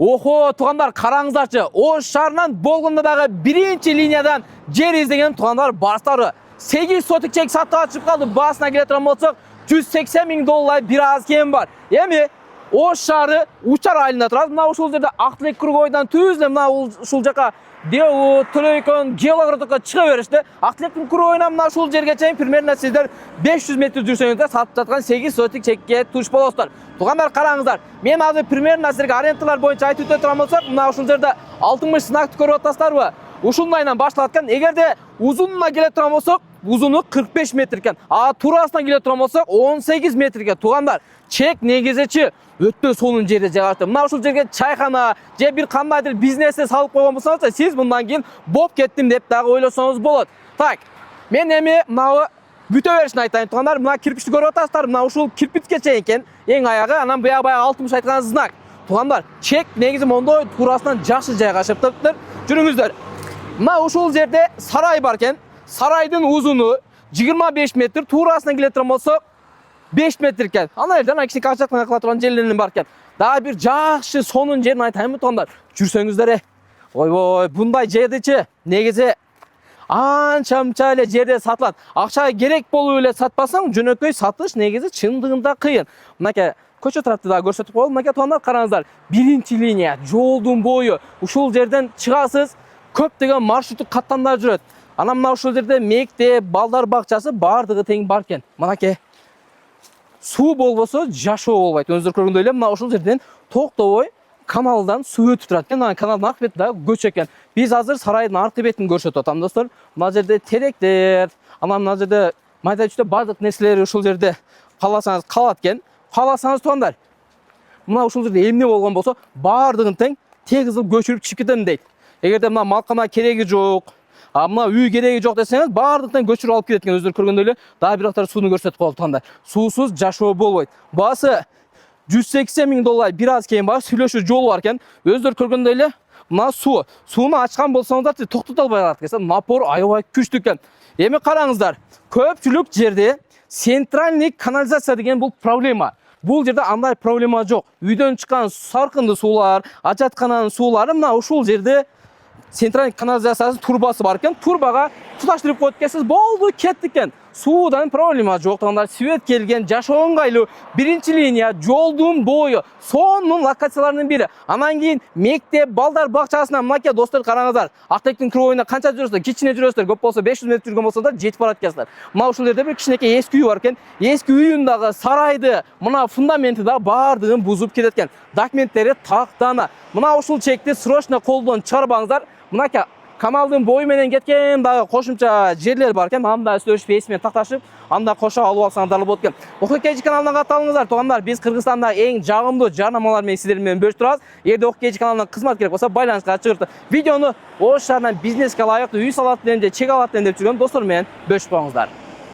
Охо, туғандар, қараңыздарчы, Ош шарынан болгондагы биринчи линиядан жер издеген туғандар барстары 8 сотик чек сатыга чыгып калды. Басына келе турган болсок, $180,000 бир аз кем бар. Эми Ош шары Учар айылында турат. Мына ушул жерде Актилек кругойдан түз эле мына ушул жака Деу, Төлөйкөн, Геологротокко чыга беришти. Актилектин кругойынан мына ушул жерге чейин примерно сиздер 500 метр жүрсөңүздөр сатып жаткан 8 сотик чекке туш болосуздар. Тугандар, караңыздар. Мен азыр примерно силерге арендалар боюнча айтып өтө турган болсок, мына ушул жерде 60 сынакты көрүп атасыздарбы? Ушундайынан башталат экен. Эгерде узунуна келе турган болсок, узуну 45 метр экен. А туурасына келе турган болсок, 18 метр экен. Тугандар, чек негизичи өтө сонун жерде жайгаштырып. Мына ушул жерге чайхана же бир кандайдыр бизнесте салып койгон болсоңуз, сиз мындан кийин боп кеттим деп дагы ойлосоңуз болот. Так, мен эми мына бүтө беришин айтайын. Тугандар, мына кирпичти көрүп атасыздар. Мына ушул кирпичке чейин экен. Эң аягы, анан баягы 60 айткан знак. Тугандар, чек негизи мондой туурасынан жакшы жайгашып турыптыр. Жүрүңүздөр. Мына ушул жерде сарай бар экен. Сарайдын узуну 25 метр, туурасына келе турган болсок 5 метр экен. Ана жерден кичине качакмай кала турган жерлерин бар экен. Дагы бир жакшы сонун жерин айтайынбы тугандар. Жүрсөңүздөр. Ойбой, мындай жердичи негизи анча эле жерде сатылат. Акча керек болуп эле сатпасаң, жөнөкөй сатыш негизи чындыгында кыйын. Мынакей көчө тарапты да көрсөтүп коелу. Мынакей тугандар, караңыздар. Биринчи линия, жолдун бою. Ушул жерден чыгасыз, көптөгөн маршруттук каттамдар жүрөт. Анан мына ушул жерде мектеп, балдар бакчасы бардыгы тең бар экен. Мынакей суу болбосо жашоо болбойт. Өзүңүздөр көргөндөй эле мына ушул жерден токтобой каналдан суу өтүп турат экен. Анан каналдын аркы бети дагы көчө экен. Биз азыр сарайдын аркы бетин көрсөтүп атам достор. Мына жерде теректер, анан мына жерде майда чүйдө бардык нерселер ушул жерде кааласаңыз калат экен. Кааласаңыз тугандар, мына ушул жерде эмне болгон болсо, бардыгын тең тегиз көчүрүп чыгып кетем дейт. Эгерде мына малкана кереги жок, мына үй кереги жок десеңиз, бардыктан көчүрүп алып кетет экен. Өзүңөр көргөндөй эле, дагы бир жактар сууну көрсөтүп коелу тугандар. Суусуз жашоо болбойт. Баасы $180,000 бир аз кем бар, сүйлөшүү жолу бар экен. Өзүңөр көргөндөй эле, мына суу. Сууну ачкан болсоңуздар, токтото албай калат экен. Напор аябай күчтүү экен. Эми караңыздар, көпчүлүк жерде центральный канализация деген бул проблема. Бул жерде андай проблема жок. Үйдөн чыккан саркынды суулар, ажаткананын суулары мына ушул жерде центральный канализациянын турбасы бар экен. Турбага туташтырып коюп кетсеңиз болду, кетти экен. Суудан проблема жок. Тугандар, свет келген, жашоо ыңгайлуу. Биринчи линия, жолдун бою, сонун локациялардын бири. Анан кийин мектеп, балдар бакчасына мынакей достор, караңыздар. Актилектин кругойуна канча жүрөсүздөр? Кичине жүрөсүздөр. Көп болсо 500 метр жүргөн болсо да жетип барат экенсиздер. Мына ушул жерде бир кичинекей эски үй бар экен. Эски үйүн дагы, сарайды, мына фундаменти да бардыгын бузуп кетет экен. Документтери тактана. Мына ушул чекти срочно колдон чыгарбаңыздар. Мынакей каналдын бою менен кеткен дагы кошумча жерлер бар экен. Анда сөйлөшүп эсимен такташып, анда кошо алып алсаңыздар болот экен. OKKG каналына катталыңыздар тугандар. Биз Кыргызстанда эң жагымдуу жарнамалар менен сиздер менен бөлүшүп турабыз. Эгерде OKKG каналына кызмат керек болсо, байланышка чыгыртып видеону Ош шаарынан бизнеске ылайыктуу үй салат деп, чек алат деп жүргөн достор менен бөлүшүп коюңуздар.